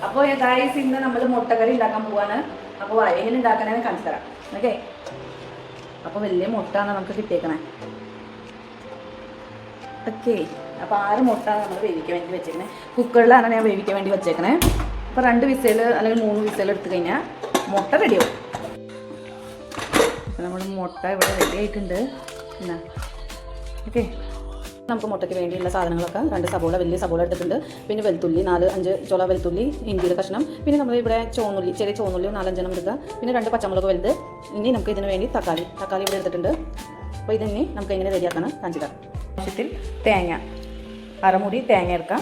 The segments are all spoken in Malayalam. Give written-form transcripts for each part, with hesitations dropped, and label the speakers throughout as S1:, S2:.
S1: അപ്പോൾ ഗായ്സ് ഇന്ന് നമ്മൾ മുട്ടക്കറി ഉണ്ടാക്കാൻ പോവാണ്. അപ്പോൾ എങ്ങനെ ഉണ്ടാക്കാനാണ് കാണിച്ചു തരാം. ഓക്കെ, അപ്പോൾ വലിയ മുട്ടയാണ് നമുക്ക് കിട്ടിയേക്കണേ. ഓക്കെ, അപ്പോൾ 6 മുട്ട നമ്മൾ വേവിക്കാൻ വേണ്ടി വെച്ചേക്കണേ. കുക്കറിലാണ് ഞാൻ വേവിക്കാൻ വേണ്ടി വെച്ചേക്കണേ. അപ്പോൾ 2 വിസൽ അല്ലെങ്കിൽ 3 വിസൽ എടുത്തു കഴിഞ്ഞാൽ മുട്ട റെഡിയാവും. അപ്പോൾ നമ്മൾ മുട്ട ഇവിടെ റെഡി ആയിട്ടുണ്ട്. എന്നാ ഓക്കെ, നമുക്ക് മുട്ടയ്ക്ക് വേണ്ടിയുള്ള സാധനങ്ങളൊക്കെ 2 സബോള, വലിയ സബോള എടുത്തിട്ടുണ്ട്. പിന്നെ വെളുത്തുള്ളി 4-5 ചുള വെളുത്തുള്ളി, ഇഞ്ചിയുടെ കഷ്ണം. പിന്നെ നമ്മൾ ഇവിടെ ചോന്നുള്ളി, ചെറിയ ചോന്നുള്ളി 4-5 എടുക്കുക. പിന്നെ 2 പച്ചമുളക് വലുത്. ഇനി നമുക്ക് ഇതിന് വേണ്ടി തക്കാളി ഇവിടെ എടുത്തിട്ടുണ്ട്. അപ്പോൾ ഇതിനി നമുക്ക് എങ്ങനെ റെഡിയാക്കണം കാണിച്ചു തരാം. ആവശ്യത്തിൽ തേങ്ങ, അരമുടി തേങ്ങ എടുക്കാം.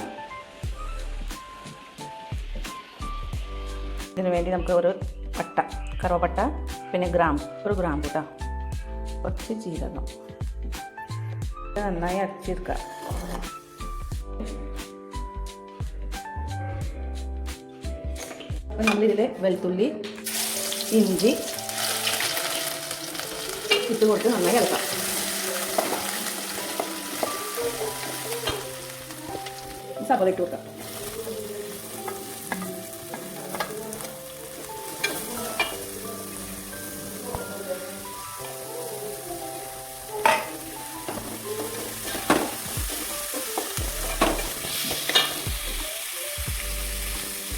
S1: ഇതിനു വേണ്ടി നമുക്ക് ഒരു പട്ട, കറുവപ്പട്ട, പിന്നെ ഒരു ഗ്രാമ്പ് കേട്ടോ, കുറച്ച് ജീരകം നന്നായി അരച്ചെടുക്കുക. അപ്പം നമ്മളിതിൽ വെളുത്തുള്ളി, ഇഞ്ചി ഇട്ട് കൊടുത്ത് നന്നായി ഇളക്കാം. സബോള ഇട്ട് കൊടുക്കാം.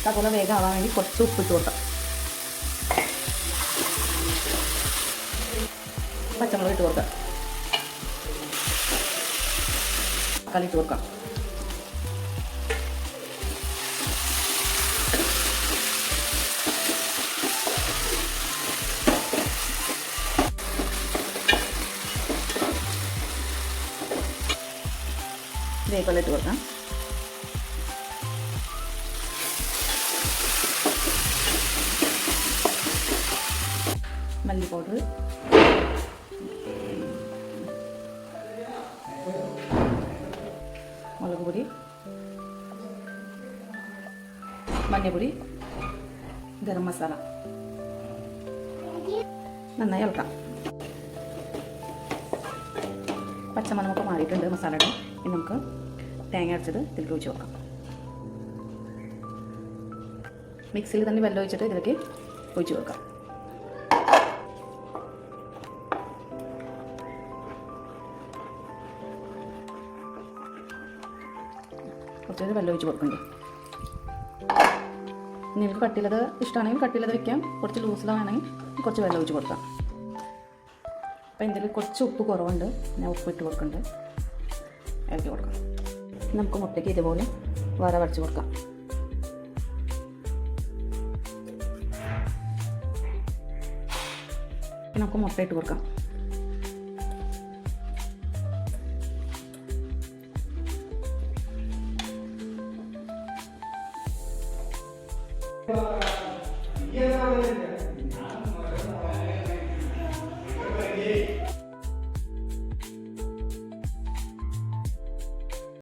S1: സബോള വേഗം ആവാൻ വേണ്ടി കുറച്ച് ഉപ്പിട്ട് കൊടുക്കാം. പച്ചമുളക് ഇട്ട് കൊടുക്കാം. തക്കാളി ഇട്ട് കൊടുക്കാം. വേപ്പില ഇട്ട് കൊടുക്കാം. മല്ലി പൗഡർ, മുളക് പൊടി, മഞ്ഞൾപ്പൊടി, ഗരം മസാല നന്നായി ഇളക്കാം. പച്ചമണമൊക്കെ മാറിയിട്ടുണ്ട് മസാലയുടെ. ഇനി നമുക്ക് തേങ്ങ അരച്ചത് ഇതിലേക്ക് ഒഴിച്ച് കൊടുക്കാം. മിക്സിയിൽ തന്നെ വെള്ളം ഒഴിച്ചിട്ട് ഇതിലേക്ക് ഒഴിച്ച് കൊടുക്കാം. കുറച്ച് വെള്ളം ഒഴിച്ച് കൊടുക്കണ്ടേ. നിങ്ങൾക്ക് കട്ടിയുള്ളത് ഇഷ്ടമാണെങ്കിൽ കട്ടിയുള്ളത് വെക്കാം. കുറച്ച് ലൂസിലാണെങ്കിൽ കുറച്ച് വെള്ളം ഒഴിച്ച് കൊടുക്കാം. അപ്പോൾ ഇതിൽ കുറച്ച് ഉപ്പ് കുറവുണ്ട്, ഞാൻ ഉപ്പ് ഇട്ട് കൊടുക്കുന്നുണ്ട്. ഇളക്കി കൊടുക്കാം. നമുക്ക് മുട്ടയ്ക്ക് ഇതുപോലെ വരച്ച് കൊടുക്കാം. നമുക്ക് മുട്ട ഇട്ട് കൊടുക്കാം.